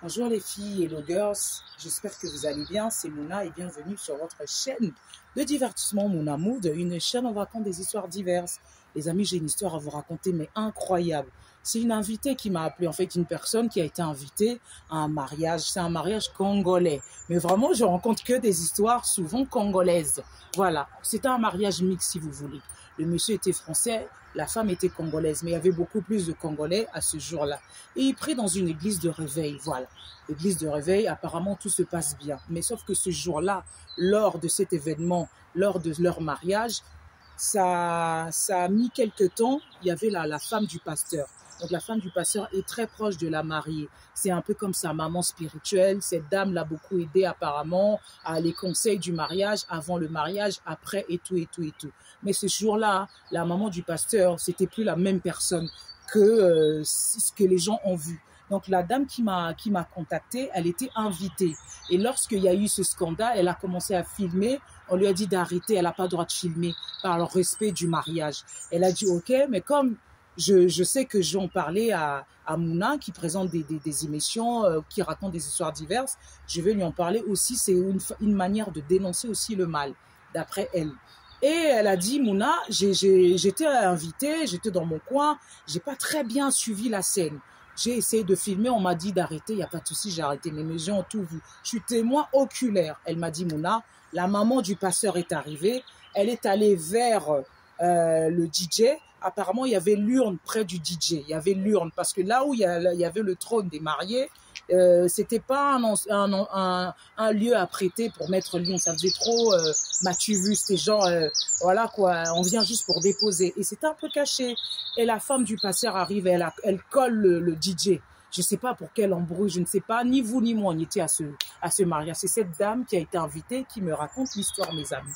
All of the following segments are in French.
Bonjour les filles et les girls, j'espère que vous allez bien, c'est Mouna et bienvenue sur votre chaîne de divertissement Mouna Mood, une chaîne où on raconte des histoires diverses. Les amis, j'ai une histoire à vous raconter mais incroyable. C'est une invitée qui m'a appelé, en fait une personne qui a été invitée à un mariage, c'est un mariage congolais. Mais vraiment, je rencontre que des histoires souvent congolaises. Voilà, c'était un mariage mixte si vous voulez. Le monsieur était français, la femme était congolaise, mais il y avait beaucoup plus de Congolais à ce jour-là. Et il prie dans une église de réveil, voilà. L'église de réveil, apparemment tout se passe bien. Mais sauf que ce jour-là, lors de cet événement, lors de leur mariage, ça a mis quelque temps, il y avait la femme du pasteur. Donc la femme du pasteur est très proche de la mariée. C'est un peu comme sa maman spirituelle. Cette dame l'a beaucoup aidé apparemment à les conseils du mariage, avant le mariage, après et tout et tout et tout. Mais ce jour-là, la maman du pasteur, c'était plus la même personne que ce que les gens ont vu. Donc la dame qui m'a contactée, elle était invitée. Et lorsqu'il y a eu ce scandale, elle a commencé à filmer. On lui a dit d'arrêter, elle n'a pas le droit de filmer par le respect du mariage. Elle a dit ok, mais comme je sais que j'en parlais à Mouna qui présente des émissions, qui raconte des histoires diverses, je vais lui en parler aussi. C'est une manière de dénoncer aussi le mal, d'après elle. Et elle a dit, Mouna, j'étais invitée, j'étais dans mon coin, j'ai pas très bien suivi la scène. J'ai essayé de filmer, on m'a dit d'arrêter, il n'y a pas de souci, j'ai arrêté, mais mes yeux ont tout vu. Je suis témoin oculaire. Elle m'a dit, Mouna, la maman du pasteur est arrivée, elle est allée vers le DJ. Apparemment, il y avait l'urne près du DJ. Il y avait l'urne parce que là où il y avait le trône des mariés, c'était pas un lieu à prêter pour mettre l'urne. Ça faisait trop, m'as-tu vu, c'était genre, voilà quoi, on vient juste pour déposer. Et c'était un peu caché. Et la femme du pasteur arrive, elle colle le DJ. Je ne sais pas pour quel embrouille, je ne sais pas, ni vous ni moi, on était à ce mariage. C'est cette dame qui a été invitée qui me raconte l'histoire, mes amis.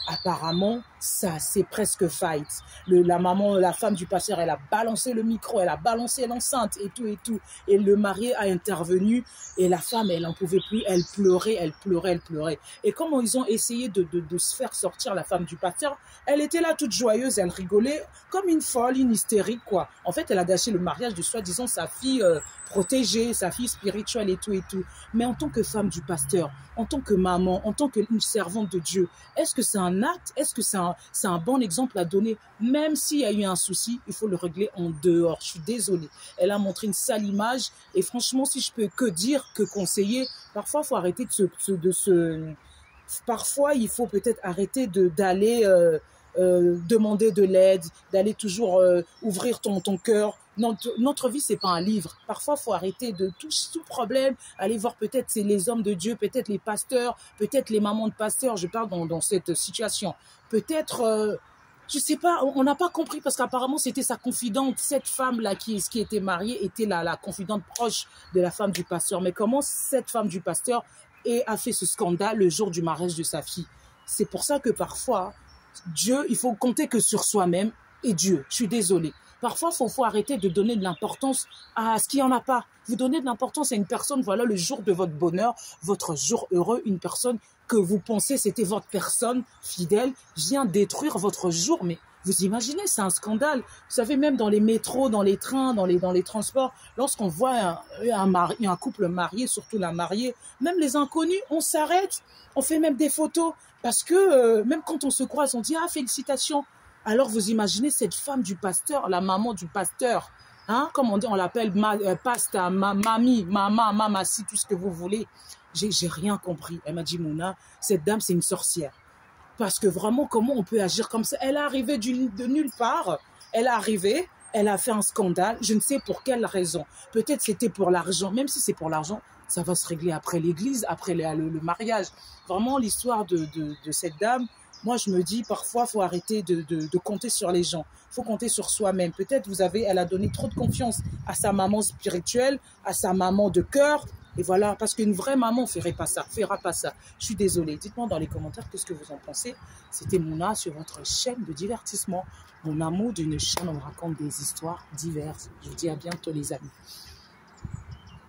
Apparemment, ça, c'est presque fight. La femme du pasteur, elle a balancé le micro, elle a balancé l'enceinte et tout et tout. Et le marié a intervenu et la femme, elle n'en pouvait plus, elle pleurait, elle pleurait, elle pleurait. Et comment ils ont essayé de se faire sortir la femme du pasteur, elle était là toute joyeuse, elle rigolait comme une folle, une hystérique, quoi. En fait, elle a gâché le mariage de soi-disant sa fille protégée, sa fille spirituelle et tout et tout. Mais en tant que femme du pasteur, en tant que maman, en tant qu'une servante de Dieu, est-ce que c'est un acte? Est-ce que c'est un bon exemple à donner? Même s'il y a eu un souci, il faut le régler en dehors. Je suis désolée. Elle a montré une sale image et franchement, si je peux que dire, que conseiller, parfois, il faut arrêter parfois, il faut peut-être arrêter d'aller demander de l'aide, d'aller toujours ouvrir ton cœur. Notre vie, c'est pas un livre. Parfois, il faut arrêter de tout problème, aller voir peut-être c'est les hommes de Dieu, peut-être les pasteurs, peut-être les mamans de pasteurs, je parle dans cette situation. Peut-être, je sais pas, on n'a pas compris parce qu'apparemment, c'était sa confidente. Cette femme-là qui était mariée était la confidente proche de la femme du pasteur. Mais comment cette femme du pasteur a fait ce scandale le jour du mariage de sa fille? C'est pour ça que parfois, Dieu, il faut compter que sur soi-même et Dieu. Je suis désolée. Parfois, il faut arrêter de donner de l'importance à ce qu'il n'y en a pas. Vous donnez de l'importance à une personne, voilà le jour de votre bonheur, votre jour heureux, une personne que vous pensez c'était votre personne fidèle vient détruire votre jour. Mais vous imaginez, c'est un scandale. Vous savez, même dans les métros, dans les trains, dans les transports, lorsqu'on voit un couple marié, surtout la mariée, même les inconnus, on s'arrête, on fait même des photos. Parce que même quand on se croise, on dit « Ah, félicitations ». Alors vous imaginez cette femme du pasteur, la maman du pasteur, hein, comme on dit, on l'appelle pasta, mamie, maman, mamassi, tout ce que vous voulez. J'ai rien compris. Elle m'a dit « Mouna, cette dame, c'est une sorcière ». Parce que vraiment, comment on peut agir comme ça? Elle est arrivée de nulle part. Elle est arrivée, elle a fait un scandale. Je ne sais pour quelle raison. Peut-être c'était pour l'argent. Même si c'est pour l'argent, ça va se régler après l'église, après le mariage. Vraiment, l'histoire de cette dame, moi, je me dis, parfois, il faut arrêter de compter sur les gens. Il faut compter sur soi-même. Peut-être elle a donné trop de confiance à sa maman spirituelle, à sa maman de cœur. Et voilà, parce qu'une vraie maman ne fera pas ça. Je suis désolée. Dites-moi dans les commentaires qu'est-ce que vous en pensez. C'était Mouna sur votre chaîne de divertissement. Mon amour d'une chaîne où on raconte des histoires diverses. Je vous dis à bientôt les amis.